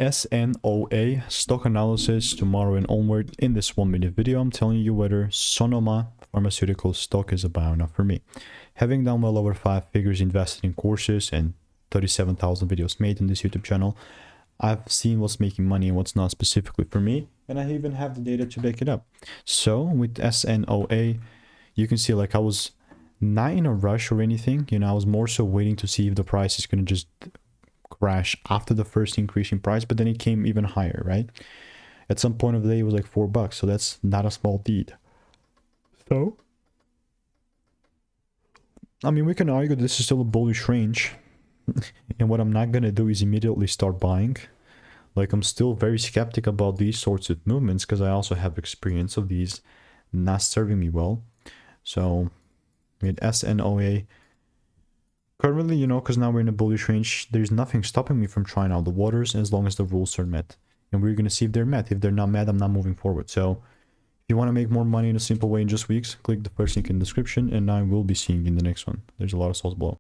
SNOA stock analysis tomorrow and onward. In this 1-minute video, I'm telling you whether Sonoma Pharmaceuticals stock is a buy or not for me. Having done well over 5 figures invested in courses and 37,000 videos made in this YouTube channel, I've seen what's making money and what's not specifically for me, and I even have the data to back it up. So with SNOA, you can see like I was not in a rush or anything, you know, I was more so waiting to see if the price is going to just crash after the first increase in price, but then it came even higher, right? At some point of the day it was like $4, so that's not a small deed. So I mean, we can argue this is still a bullish range. And what I'm not gonna do is immediately start buying. Like, I'm still very skeptic about these sorts of movements because I also have experience of these not serving me well. So with SNOA, currently, you know, because now we're in a bullish range, there's nothing stopping me from trying out the waters as long as the rules are met. And we're going to see if they're met. If they're not met, I'm not moving forward. So if you want to make more money in a simple way in just weeks, click the first link in the description, and I will be seeing you in the next one. There's a lot of sauce below.